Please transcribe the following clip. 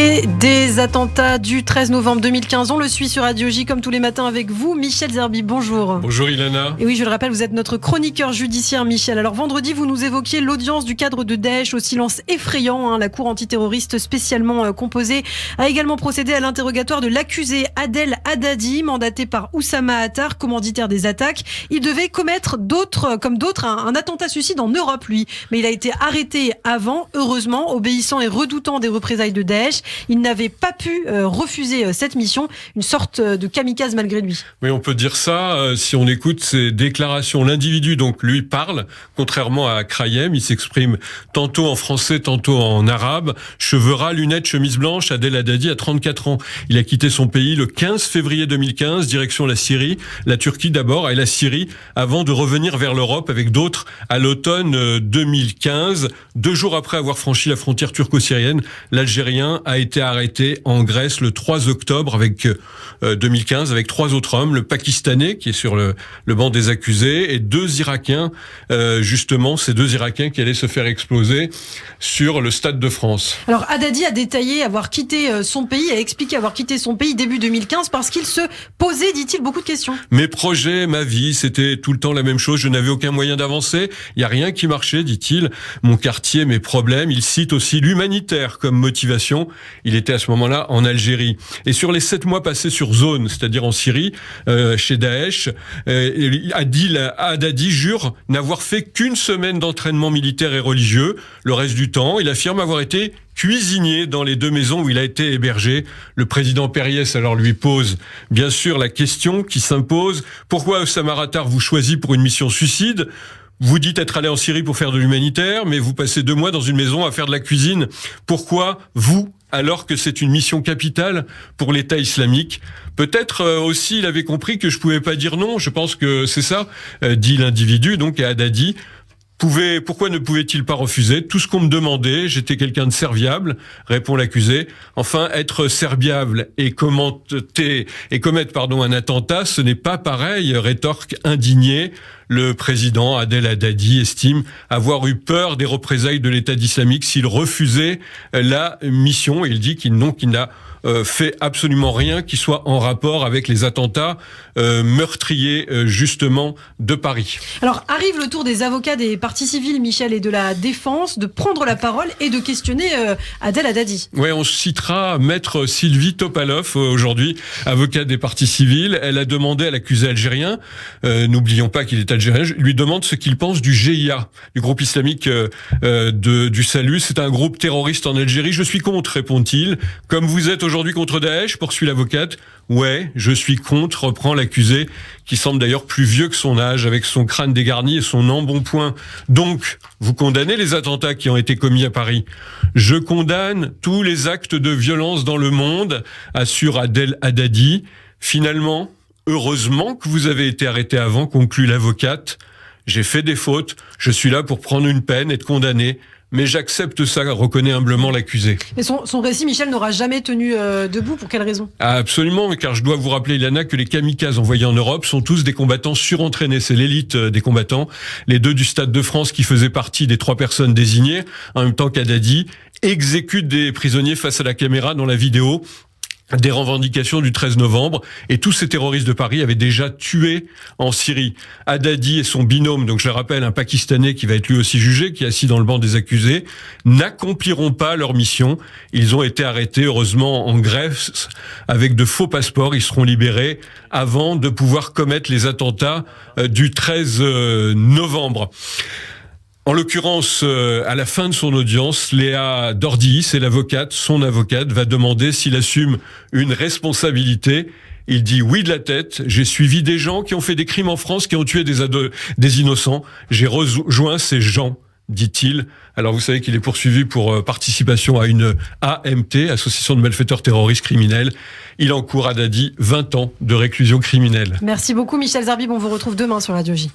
Et des attentats du 13 novembre 2015, on le suit sur Radio J comme tous les matins avec vous, Michel Zerbi. Bonjour. Bonjour Ilana. Et oui, je le rappelle, vous êtes notre chroniqueur judiciaire, Michel. Alors vendredi, vous nous évoquiez l'audience du cadre de Daesh au silence effrayant. La cour antiterroriste spécialement composée a également procédé à l'interrogatoire de l'accusé Adel Haddadi, mandaté par Oussama Attar, commanditaire des attaques. Il devait commettre un attentat suicide en Europe, lui. Mais il a été arrêté avant, heureusement, obéissant et redoutant des représailles de Daesh. Il n'avait pas pu refuser cette mission, une sorte de kamikaze malgré lui. Oui, on peut dire ça si on écoute ses déclarations. L'individu, donc, lui parle, contrairement à Krayem, il s'exprime tantôt en français, tantôt en arabe. Cheveux ras, lunettes, chemise blanche, Adel Haddadi a 34 ans. Il a quitté son pays le 15 février 2015, direction la Syrie, la Turquie d'abord et la Syrie, avant de revenir vers l'Europe avec d'autres à l'automne 2015. 2 jours après avoir franchi la frontière turco-syrienne, l'Algérien a été arrêté en Grèce le 3 octobre 2015 avec 3 autres hommes, le Pakistanais qui est sur le banc des accusés et 2 Irakiens, justement ces 2 Irakiens qui allaient se faire exploser sur le Stade de France. Alors Haddadi a détaillé avoir quitté son pays, a expliqué avoir quitté son pays début 2015 parce qu'il se posait, dit-il, beaucoup de questions. Mes projets, ma vie, c'était tout le temps la même chose, je n'avais aucun moyen d'avancer, il n'y a rien qui marchait, dit-il, mon quartier, mes problèmes. Il cite aussi l'humanitaire comme motivation. Il était à ce moment-là en Algérie. Et sur les 7 mois passés sur zone, c'est-à-dire en Syrie, chez Daesh, Adel Haddadi jure n'avoir fait qu'une semaine d'entraînement militaire et religieux. Le reste du temps, il affirme avoir été cuisinier dans les 2 maisons où il a été hébergé. Le président Périès alors lui pose bien sûr la question qui s'impose. Pourquoi Oussama Attar vous choisit pour une mission suicide ? Vous dites être allé en Syrie pour faire de l'humanitaire, mais vous passez 2 mois dans une maison à faire de la cuisine. Pourquoi vous, alors que c'est une mission capitale pour l'État islamique? Peut-être aussi il avait compris que je pouvais pas dire non. Je pense que c'est ça, dit l'individu, donc à Haddadi. Pourquoi ne pouvait-il pas refuser tout ce qu'on me demandait? J'étais quelqu'un de serviable, répond l'accusé. Enfin, être serviable et commettre un attentat, ce n'est pas pareil, rétorque indigné. Le président Adel Haddadi estime avoir eu peur des représailles de l'État islamique s'il refusait la mission. Il dit qu'il n'a fait absolument rien qui soit en rapport avec les attentats meurtriers justement de Paris. Alors arrive le tour des avocats des parties civiles, Michel, et de la défense de prendre la parole et de questionner Adel Haddadi. Oui, on citera maître Sylvie Topalov aujourd'hui, avocate des parties civiles. Elle a demandé à l'accusé algérien, n'oublions pas qu'il est algérien, lui demande ce qu'il pense du GIA, du groupe islamique du Salut. C'est un groupe terroriste en Algérie. Je suis contre, répond-il. Comme vous êtes aujourd'hui contre Daesh, poursuit l'avocate. Ouais, je suis contre, reprend l'accusé, qui semble d'ailleurs plus vieux que son âge, avec son crâne dégarni et son embonpoint. Donc, vous condamnez les attentats qui ont été commis à Paris. Je condamne tous les actes de violence dans le monde, assure Adel Haddadi. Finalement, heureusement que vous avez été arrêté avant, conclut l'avocate. J'ai fait des fautes, je suis là pour prendre une peine, être condamné. Mais j'accepte ça, reconnaît humblement l'accusé. Mais son récit, Michel, n'aura jamais tenu debout. Pour quelle raison ? Absolument, car je dois vous rappeler, Ilana, que les kamikazes envoyés en Europe sont tous des combattants surentraînés. C'est l'élite des combattants. Les 2 du Stade de France, qui faisaient partie des 3 personnes désignées, en même temps qu'Haddadi, exécutent des prisonniers face à la caméra dans la vidéo des revendications du 13 novembre, et tous ces terroristes de Paris avaient déjà tué en Syrie. Haddadi et son binôme, donc je le rappelle, un Pakistanais qui va être lui aussi jugé, qui est assis dans le banc des accusés, n'accompliront pas leur mission. Ils ont été arrêtés, heureusement, en Grèce, avec de faux passeports. Ils seront libérés avant de pouvoir commettre les attentats du 13 novembre. En l'occurrence, à la fin de son audience, Léa Dordi, c'est l'avocate, son avocate, va demander s'il assume une responsabilité. Il dit oui de la tête. J'ai suivi des gens qui ont fait des crimes en France, qui ont tué des innocents. J'ai rejoint ces gens, dit-il. Alors vous savez qu'il est poursuivi pour participation à une AMT, Association de malfaiteurs terroristes criminels. Il encourt, Haddadi, 20 ans de réclusion criminelle. Merci beaucoup Michel Zerbi, on vous retrouve demain sur Radio J.